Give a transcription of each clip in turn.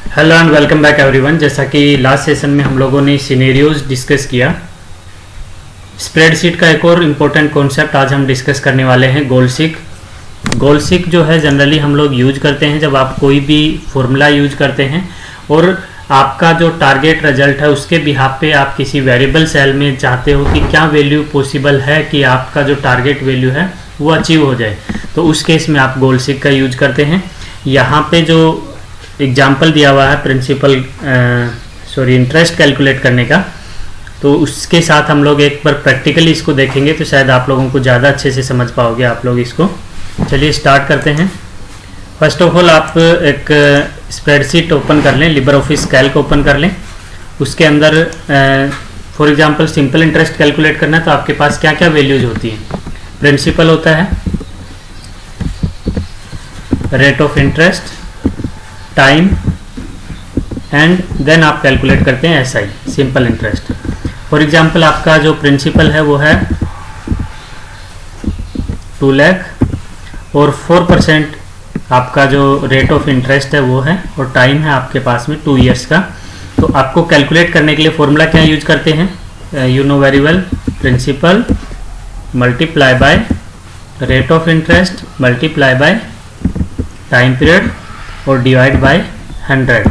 Hello and welcome back everyone. जैसा कि last session में हम लोगों ने सिनेरियोज डिस्कस किया, स्प्रेडशीट का एक और इम्पोर्टेंट कॉन्सेप्ट आज हम डिस्कस करने वाले हैं, गोलसीक। गोलसीक जो है जनरली हम लोग यूज करते हैं जब आप कोई भी फॉर्मूला यूज करते हैं और आपका जो टारगेट रिजल्ट है उसके बिहाफ पे आप किसी वेरिएबल सेल में चाहते हो कि क्या वैल्यू पॉसिबल है कि आपका जो टारगेट वैल्यू है वो अचीव हो जाए, तो उस केस में आप गोलसीक का यूज करते हैं। यहाँ पे जो एग्जाम्पल दिया हुआ है प्रिंसिपल इंटरेस्ट कैलकुलेट करने का, तो उसके साथ हम लोग एक बार प्रैक्टिकली इसको देखेंगे तो शायद आप लोगों को ज़्यादा अच्छे से समझ पाओगे आप लोग इसको। चलिए स्टार्ट करते हैं। फर्स्ट ऑफ ऑल आप एक स्प्रेडशीट ओपन कर लें, लिबर ऑफिस कैल्क ओपन कर लें। उसके अंदर for example simple interest calculate करना है तो आपके पास क्या क्या वैल्यूज होती हैं। प्रिंसिपल होता है, rate of interest, time and then आप कैलकुलेट करते हैं SI, simple interest. For example आपका जो प्रिंसिपल है वो है 2 लाख और 4% आपका जो रेट ऑफ इंटरेस्ट है वो है, और टाइम है आपके पास में 2 ईयर्स का। तो आपको कैलकुलेट करने के लिए फॉर्मूला क्या यूज करते हैं, you know very well, principal multiply by rate of interest multiply by time period और डिवाइड बाय 100।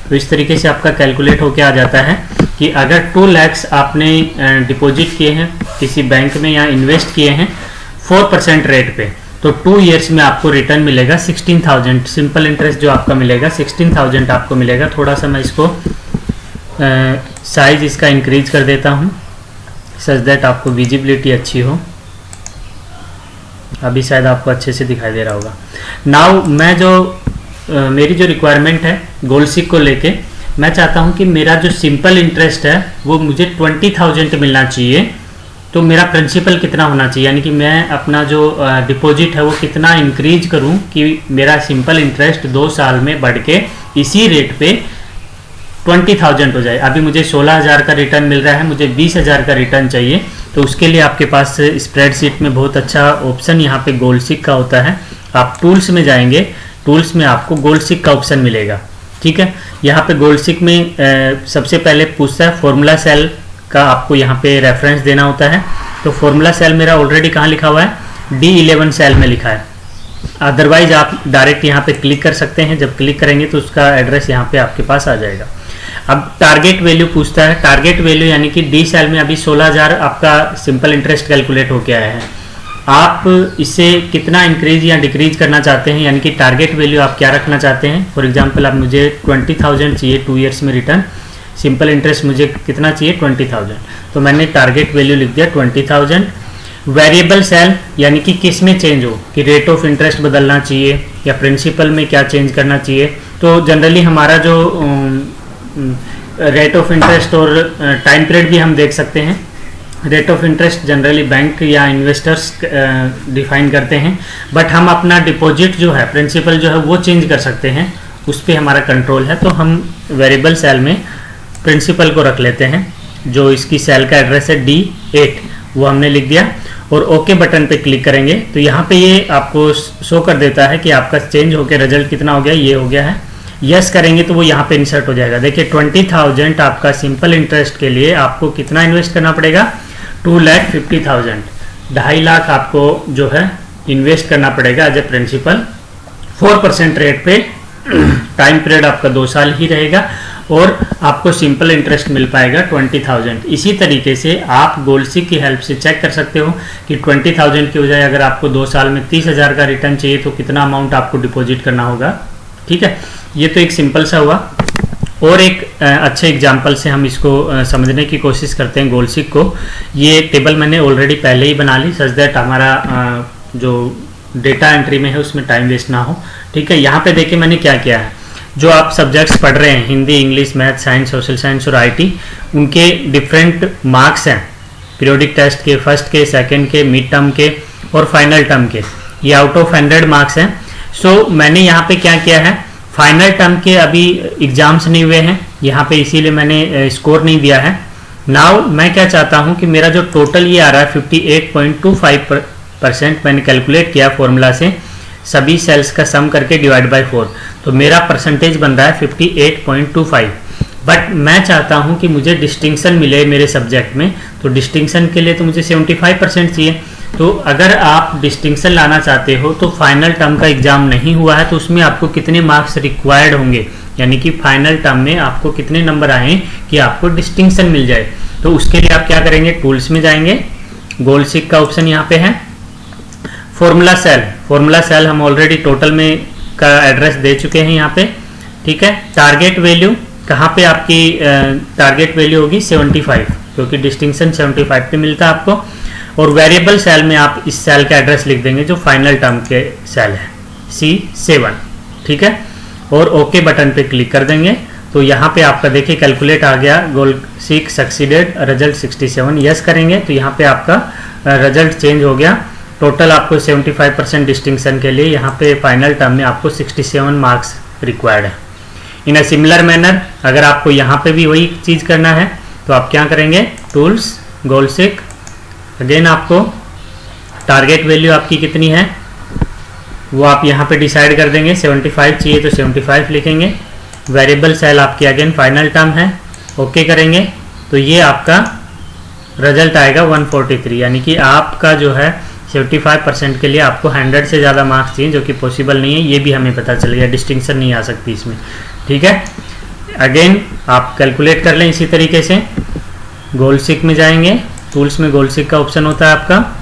तो इस तरीके से आपका कैलकुलेट होके आ जाता है कि अगर 2 लाख आपने डिपॉजिट किए हैं किसी बैंक में या इन्वेस्ट किए हैं 4% रेट पे, तो 2 ईयर्स में आपको रिटर्न मिलेगा 16,000। सिंपल इंटरेस्ट जो आपका मिलेगा 16,000 आपको मिलेगा। थोड़ा सा मैं इसको साइज इसका इंक्रीज कर देता हूँ सच दैट आपको विजिबिलिटी अच्छी हो। अभी शायद आपको अच्छे से दिखाई दे रहा होगा। नाउ मैं जो मेरी जो रिक्वायरमेंट है गोलसीक को लेके, मैं चाहता हूं कि मेरा जो सिंपल इंटरेस्ट है वो मुझे 20,000 मिलना चाहिए। तो मेरा प्रिंसिपल कितना होना चाहिए, यानी कि मैं अपना जो डिपॉजिट है वो कितना इंक्रीज करूं कि मेरा सिंपल इंटरेस्ट 2 साल में बढ़ के इसी रेट पे 20,000 हो जाए। अभी मुझे 16,000 का रिटर्न मिल रहा है, मुझे 20,000 का रिटर्न चाहिए। तो उसके लिए आपके पास स्प्रेडशीट में बहुत अच्छा ऑप्शन यहाँ पे गोलसीक का होता है। आप टूल्स में जाएंगे, टूल्स में आपको गोलसीक का ऑप्शन मिलेगा। ठीक है, यहाँ पे गोलसीक में सबसे पहले पूछता है फॉर्मूला सेल का, आपको यहाँ पे रेफरेंस देना होता है। तो फॉर्मूला सेल मेरा ऑलरेडी कहाँ लिखा हुआ है, D11 सेल में लिखा है। अदरवाइज आप डायरेक्ट यहाँ पे क्लिक कर सकते हैं, जब क्लिक करेंगे तो उसका एड्रेस यहाँ पे आपके पास आ जाएगा। अब टारगेट वैल्यू पूछता है, टारगेट वैल्यू यानी कि D सेल में अभी 16,000 आपका सिंपल इंटरेस्ट कैलकुलेट होके आया है। आप इसे कितना इंक्रीज या डिक्रीज करना चाहते हैं, यानी कि टारगेट वैल्यू आप क्या रखना चाहते हैं। फॉर एग्जांपल अब मुझे 20,000 चाहिए 2 ईयर्स में रिटर्न, सिंपल इंटरेस्ट मुझे कितना चाहिए 20,000, तो मैंने टारगेट वैल्यू लिख दिया 20,000। वेरिएबल सेल यानी कि किस में चेंज हो, कि रेट ऑफ इंटरेस्ट बदलना चाहिए या प्रिंसिपल में क्या चेंज करना चाहिए। तो जनरली हमारा जो रेट ऑफ इंटरेस्ट और टाइम पीरियड भी हम देख सकते हैं। Rate of interest generally bank या इन्वेस्टर्स डिफाइन करते हैं, बट हम अपना डिपॉजिट जो है, प्रिंसिपल जो है वो चेंज कर सकते हैं, उस पर हमारा कंट्रोल है। तो हम वेरिएबल सेल में प्रिंसिपल को रख लेते हैं, जो इसकी सेल का एड्रेस है D8, वो हमने लिख दिया और ओके बटन पे क्लिक करेंगे तो यहाँ पे ये आपको शो कर देता है कि आपका चेंज होकर रिजल्ट कितना हो गया, ये हो गया है। यस करेंगे तो वो यहाँ पे इंसर्ट हो जाएगा। देखिए 20,000 आपका सिंपल इंटरेस्ट के लिए आपको कितना इन्वेस्ट करना पड़ेगा, 2,50,000, 2.5 लाख आपको जो है इन्वेस्ट करना पड़ेगा एज ए प्रिंसिपल। 4% रेट पे, टाइम पीरियड आपका 2 साल ही रहेगा और आपको सिंपल इंटरेस्ट मिल पाएगा 20,000। इसी तरीके से आप गोलसीक की हेल्प से चेक कर सकते हो कि 20,000 की बजाय अगर आपको 2 साल में 30,000 का रिटर्न चाहिए तो कितना अमाउंट आपको डिपॉजिट करना होगा। ठीक है, ये तो एक सिंपल सा हुआ। और एक अच्छे एग्जाम्पल से हम इसको समझने की कोशिश करते हैं गोलसीक को। ये टेबल मैंने ऑलरेडी पहले ही बना ली सच दैट हमारा जो डेटा एंट्री में है उसमें टाइम वेस्ट ना हो। ठीक है, यहाँ पे देखिए मैंने क्या किया है, जो आप सब्जेक्ट्स पढ़ रहे हैं, Hindi, English, math, science, social science और IT, उनके डिफरेंट मार्क्स हैं पीरियोडिक टेस्ट के, फर्स्ट के, सेकंड के, मिड टर्म के और फाइनल टर्म के। ये आउट ऑफ 100 मार्क्स हैं। सो मैंने यहाँ पे क्या किया है, फाइनल टर्म के अभी एग्जाम्स नहीं हुए हैं यहाँ पे, इसीलिए मैंने स्कोर नहीं दिया है। नाउ मैं क्या चाहता हूँ कि मेरा जो टोटल ये आ रहा है 58.25% मैंने कैलकुलेट किया फॉर्मूला से, सभी सेल्स का सम करके डिवाइड बाय 4, तो मेरा परसेंटेज बन रहा है 58.25। बट मैं चाहता हूं कि मुझे डिस्टिंक्शन मिले मेरे सब्जेक्ट में, तो डिस्टिंक्शन के लिए तो मुझे 75% चाहिए। तो अगर आप डिस्टिंक्शन लाना चाहते हो तो फाइनल टर्म का एग्जाम नहीं हुआ है तो उसमें आपको कितने मार्क्स रिक्वायर्ड होंगे, यानी कि फाइनल टर्म में आपको कितने नंबर आए कि आपको डिस्टिंक्शन मिल जाए। तो उसके लिए आप क्या करेंगे, टूल्स में जाएंगे, गोल सीक का ऑप्शन यहाँ पे है, फॉर्मूला सेल हम ऑलरेडी टोटल में का एड्रेस दे चुके हैं यहाँ पे, ठीक है। टारगेट वैल्यू कहाँ पे आपकी टारगेट वैल्यू होगी 75, क्योंकि डिस्टिंक्शन 75 पे मिलता है आपको। और वेरिएबल सेल में आप इस सेल का एड्रेस लिख देंगे जो फाइनल टर्म के सेल है C7, ठीक है। और ओके बटन पे क्लिक कर देंगे तो यहाँ पे आपका देखिए कैलकुलेट आ गया, गोल सीक सक्सीडेड, रिजल्ट 67, यस करेंगे तो यहाँ पे आपका रिजल्ट चेंज हो गया। टोटल आपको 75% डिस्टिंक्शन के लिए यहाँ पे फाइनल टर्म में आपको 67 मार्क्स रिक्वायर्ड है। इन अ सिमिलर मैनर अगर आपको यहाँ पे भी वही चीज़ करना है तो आप क्या करेंगे, टूल्स, गोल सीक, अगेन आपको टारगेट वैल्यू आपकी कितनी है वो आप यहाँ पे डिसाइड कर देंगे, 75 चाहिए तो 75 लिखेंगे। वेरिएबल सेल आपकी अगेन फाइनल टर्म है, ओके करेंगे तो ये आपका रिजल्ट आएगा 143, यानी कि आपका जो है 75% के लिए आपको 100 से ज़्यादा मार्क्स चाहिए, जो कि पॉसिबल नहीं है, ये भी हमें पता चल गया, डिस्टिंक्शन नहीं आ सकती इसमें, ठीक है। अगेन आप कैलकुलेट कर लें इसी तरीके से, गोल सीक में जाएंगे, टूल्स में गोल सीक का ऑप्शन होता है आपका,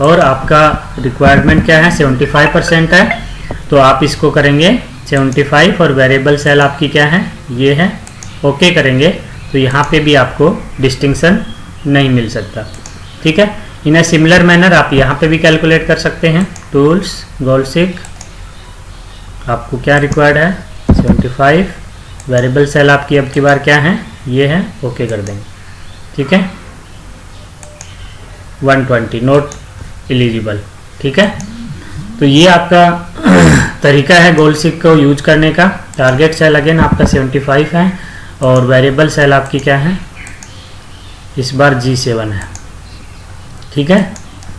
और आपका रिक्वायरमेंट क्या है 75% है, तो आप इसको करेंगे 75 और वेरिएबल सेल आपकी क्या है ये है, ओके करेंगे तो यहाँ पे भी आपको डिस्टिंक्शन नहीं मिल सकता, ठीक है। इन अ सिमिलर मैनर आप यहाँ पे भी कैलकुलेट कर सकते हैं, टूल्स, गोल सीक, आपको क्या रिक्वायर्ड है 75, वेरिएबल सेल आपकी अब की बार क्या है ये है, ओके कर देंगे, ठीक है। 120 नोट एलिजिबल, ठीक है। तो ये आपका तरीका है गोल सीक को यूज करने का। टारगेट सेल अगेन आपका 75 है और वेरिएबल सेल आपकी क्या है इस बार G7 है, ठीक है।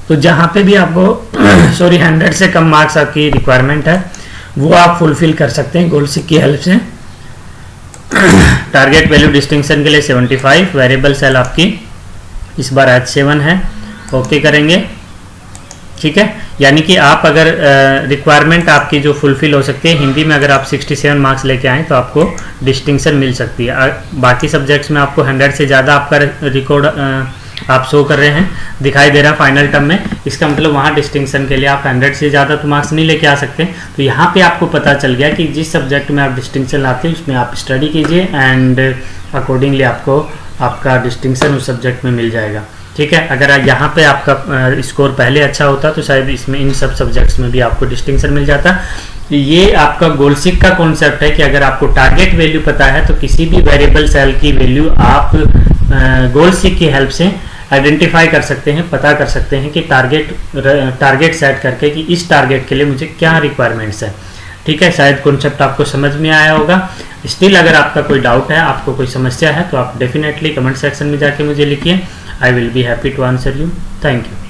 तो जहाँ पे भी आपको सॉरी 100 से कम मार्क्स आपकी रिक्वायरमेंट है वो आप फुलफिल कर सकते हैं गोल सीक की हेल्प से। टारगेट वैल्यू डिस्टिंक्शन के लिए 75, वेरिएबल सेल आपकी इस बार H7 है, ओके करेंगे, ठीक है। यानी कि आप अगर रिक्वायरमेंट आपकी जो फुलफिल हो सकती है, हिंदी में अगर आप 67 मार्क्स लेके आएँ तो आपको डिस्टिंक्शन मिल सकती है। बाकी सब्जेक्ट्स में आपको 100 से ज़्यादा आपका रिकॉर्ड आप शो कर रहे हैं, दिखाई दे रहा है फाइनल टर्म में, इसका मतलब वहाँ डिस्टिंक्शन के लिए आप 100 से ज़्यादा तो मार्क्स नहीं लेके आ सकते। तो यहाँ पे आपको पता चल गया कि जिस सब्जेक्ट में आप डिस्टिंक्शन लाते हैं उसमें आप स्टडी कीजिए एंड अकॉर्डिंगली आपको आपका डिस्टिंक्शन उस सब्जेक्ट में मिल जाएगा, ठीक है। अगर यहाँ पे आपका स्कोर पहले अच्छा होता तो शायद इसमें इन सब सब्जेक्ट्स में भी आपको डिस्टिंक्शन मिल जाता। ये आपका गोल सीक का कॉन्सेप्ट है कि अगर आपको टारगेट वैल्यू पता है तो किसी भी वेरिएबल सेल की वैल्यू आप गोल सीक की हेल्प से आइडेंटिफाई कर सकते हैं, पता कर सकते हैं कि टारगेट सेट करके कि इस टारगेट के लिए मुझे क्या रिक्वायरमेंट्स है, ठीक है। शायद कॉन्सेप्ट आपको समझ में आया होगा। स्टिल अगर आपका कोई डाउट है, आपको कोई समस्या है तो आप डेफिनेटली कमेंट सेक्शन में जाके मुझे लिखिए, I will be happy to answer you. Thank you.